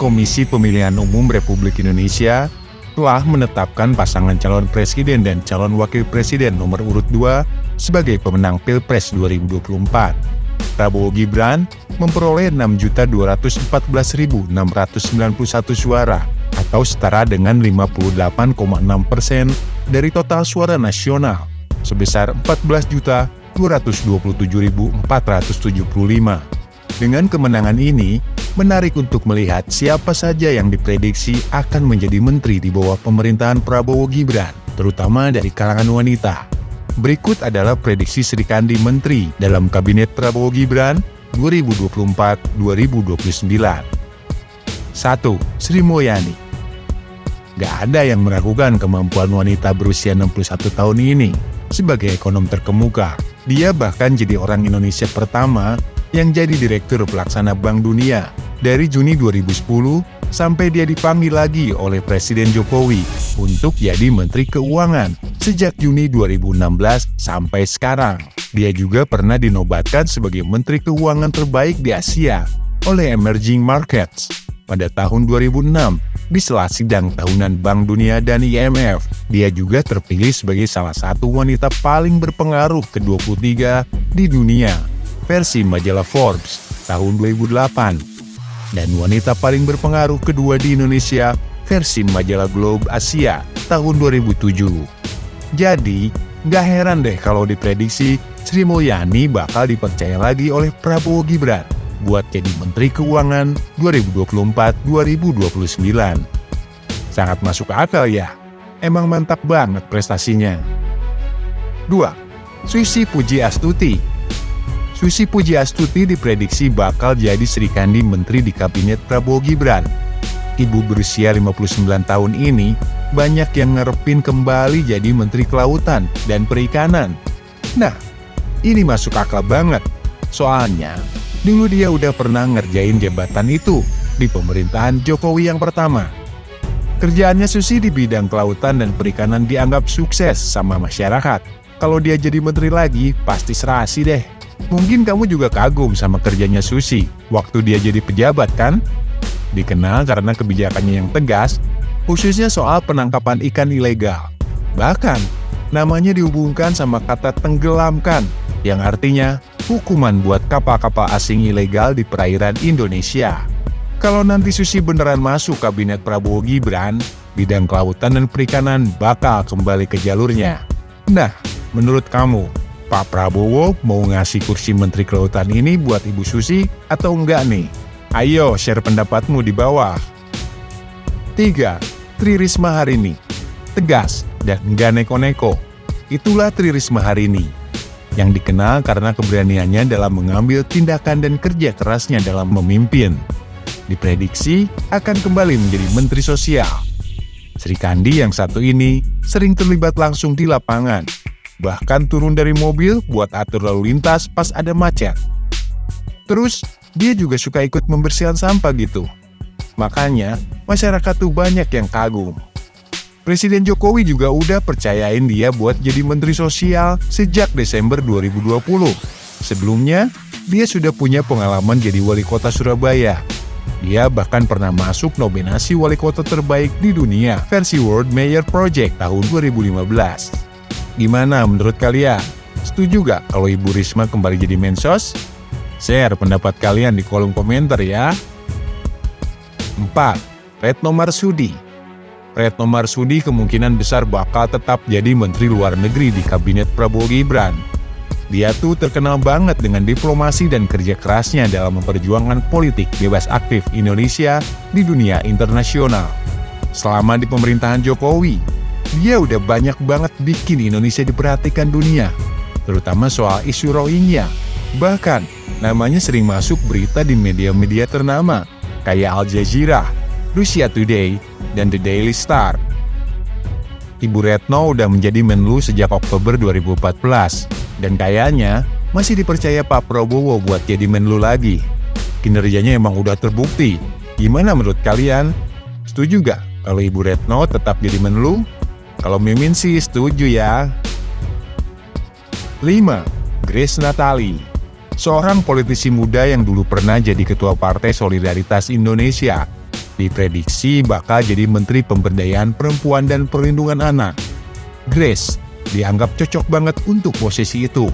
Komisi Pemilihan Umum Republik Indonesia telah menetapkan pasangan calon presiden dan calon wakil presiden nomor urut 2 sebagai pemenang Pilpres 2024. Prabowo Gibran memperoleh 6.214.691 suara atau setara dengan 58,6% dari total suara nasional sebesar 14.227.475. Dengan kemenangan ini, menarik untuk melihat siapa saja yang diprediksi akan menjadi menteri di bawah pemerintahan Prabowo Gibran, terutama dari kalangan wanita. Berikut adalah prediksi Sri Kandi Menteri dalam Kabinet Prabowo Gibran 2024-2029. 1. Sri Mulyani. Gak ada yang meragukan kemampuan wanita berusia 61 tahun ini. Sebagai ekonom terkemuka, dia bahkan jadi orang Indonesia pertama yang jadi Direktur Pelaksana Bank Dunia dari Juni 2010 sampai dia dipanggil lagi oleh Presiden Jokowi untuk jadi Menteri Keuangan sejak Juni 2016 sampai sekarang. Dia juga pernah dinobatkan sebagai Menteri Keuangan terbaik di Asia oleh Emerging Markets pada tahun 2006 di sela sidang tahunan Bank Dunia dan IMF. Dia juga terpilih sebagai salah satu wanita paling berpengaruh ke-23 di dunia versi majalah Forbes tahun 2008 dan wanita paling berpengaruh kedua di Indonesia versi majalah Globe Asia tahun 2007. Jadi, gak heran deh kalau diprediksi Sri Mulyani bakal dipercaya lagi oleh Prabowo Gibran buat jadi Menteri Keuangan 2024-2029. Sangat masuk akal ya, emang mantap banget prestasinya. 2. Susi Pujiastuti. Susi Pujiastuti diprediksi bakal jadi Sri Kandi Menteri di Kabinet Prabowo Gibran. Ibu berusia 59 tahun ini banyak yang ngarepin kembali jadi Menteri Kelautan dan Perikanan. Nah, ini masuk akal banget. Soalnya, dulu dia udah pernah ngerjain jabatan itu di pemerintahan Jokowi yang pertama. Kerjaannya Susi di bidang kelautan dan perikanan dianggap sukses sama masyarakat. Kalau dia jadi menteri lagi, pasti serasi deh. Mungkin kamu juga kagum sama kerjanya Susi waktu dia jadi pejabat kan? Dikenal karena kebijakannya yang tegas, khususnya soal penangkapan ikan ilegal. Bahkan, namanya dihubungkan sama kata tenggelamkan, yang artinya hukuman buat kapal-kapal asing ilegal di perairan Indonesia. Kalau nanti Susi beneran masuk Kabinet Prabowo Gibran, bidang kelautan dan perikanan bakal kembali ke jalurnya. Nah, menurut kamu, Pak Prabowo mau ngasih kursi Menteri Kelautan ini buat Ibu Susi atau enggak nih? Ayo share pendapatmu di bawah. 3. Tri Risma Harini. Tegas dan enggak neko-neko. Itulah Tri Risma Harini, yang dikenal karena keberaniannya dalam mengambil tindakan dan kerja kerasnya dalam memimpin. Diprediksi akan kembali menjadi Menteri Sosial. Sri Kandi yang satu ini sering terlibat langsung di lapangan, bahkan turun dari mobil buat atur lalu lintas pas ada macet. Terus, dia juga suka ikut membersihkan sampah gitu. Makanya, masyarakat tuh banyak yang kagum. Presiden Jokowi juga udah percayain dia buat jadi Menteri Sosial sejak Desember 2020. Sebelumnya, dia sudah punya pengalaman jadi wali kota Surabaya. Dia bahkan pernah masuk nominasi wali kota terbaik di dunia versi World Mayor Project tahun 2015. Gimana menurut kalian? Setuju gak kalau Ibu Risma kembali jadi Mensos? Share pendapat kalian di kolom komentar ya. 4. Retno Marsudi. Retno Marsudi kemungkinan besar bakal tetap jadi Menteri Luar Negeri di Kabinet Prabowo Gibran. Dia tuh terkenal banget dengan diplomasi dan kerja kerasnya dalam memperjuangkan politik bebas aktif Indonesia di dunia internasional. Selama di pemerintahan Jokowi, dia udah banyak banget bikin Indonesia diperhatikan dunia, terutama soal isu Rohingya. Bahkan, namanya sering masuk berita di media-media ternama, kayak Al Jazeera, Russia Today, dan The Daily Star. Ibu Retno udah menjadi Menlu sejak Oktober 2014, dan kayaknya masih dipercaya Pak Prabowo buat jadi Menlu lagi. Kinerjanya emang udah terbukti. Gimana menurut kalian? Setuju gak kalau Ibu Retno tetap jadi Menlu? Kalau Mimin sih setuju ya. 5. Grace Natali. Seorang politisi muda yang dulu pernah jadi Ketua Partai Solidaritas Indonesia. diprediksi bakal jadi Menteri Pemberdayaan Perempuan dan Perlindungan Anak. Grace dianggap cocok banget untuk posisi itu,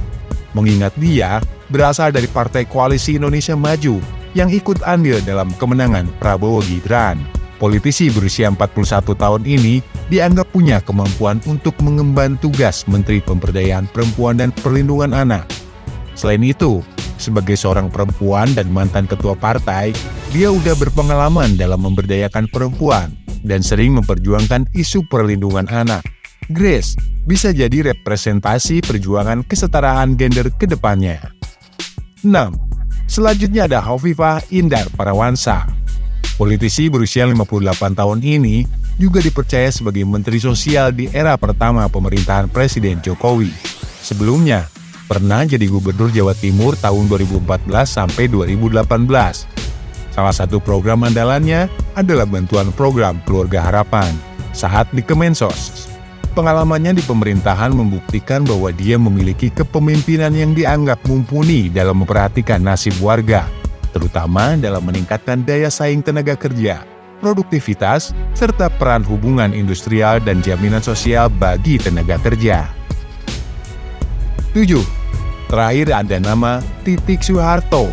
mengingat dia berasal dari Partai Koalisi Indonesia Maju yang ikut andil dalam kemenangan Prabowo Gibran. Politisi berusia 41 tahun ini dianggap punya kemampuan untuk mengemban tugas Menteri Pemberdayaan Perempuan dan Perlindungan Anak. Selain itu, sebagai seorang perempuan dan mantan ketua partai, dia udah berpengalaman dalam memberdayakan perempuan dan sering memperjuangkan isu perlindungan anak. Grace bisa jadi representasi perjuangan kesetaraan gender ke depannya. 6. Selanjutnya ada Hovifah Indar Parawansa. Politisi berusia 58 tahun ini juga dipercaya sebagai Menteri Sosial di era pertama pemerintahan Presiden Jokowi. Sebelumnya, pernah jadi Gubernur Jawa Timur tahun 2014 sampai 2018. Salah satu program andalannya adalah bantuan program Keluarga Harapan saat di Kemensos. Pengalamannya di pemerintahan membuktikan bahwa dia memiliki kepemimpinan yang dianggap mumpuni dalam memperhatikan nasib warga, terutama dalam meningkatkan daya saing tenaga kerja, produktivitas, serta peran hubungan industrial dan jaminan sosial bagi tenaga kerja. 7. Terakhir ada nama Titik Soeharto.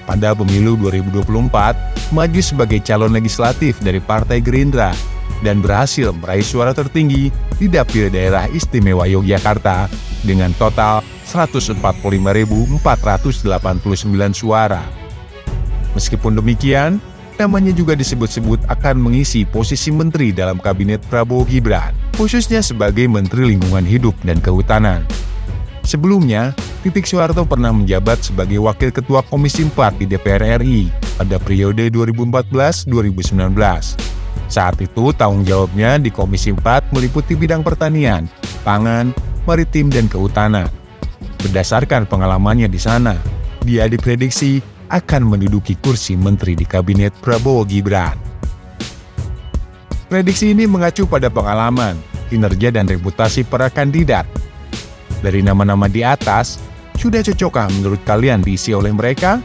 Pada pemilu 2024, maju sebagai calon legislatif dari Partai Gerindra dan berhasil meraih suara tertinggi di Dapil Daerah Istimewa Yogyakarta dengan total 145.489 suara. Meskipun demikian, namanya juga disebut-sebut akan mengisi posisi menteri dalam kabinet Prabowo Gibran, khususnya sebagai Menteri Lingkungan Hidup dan Kehutanan. Sebelumnya, Titik Soeharto pernah menjabat sebagai Wakil Ketua Komisi 4 di DPR RI pada periode 2014-2019. Saat itu, tanggung jawabnya di Komisi 4 meliputi bidang pertanian, pangan, maritim, dan kehutanan. Berdasarkan pengalamannya di sana, dia diprediksi akan menduduki kursi menteri di kabinet Prabowo Gibran. Prediksi ini mengacu pada pengalaman, kinerja, dan reputasi para kandidat. Dari nama-nama di atas, sudah cukukkah menurut kalian diisi oleh mereka?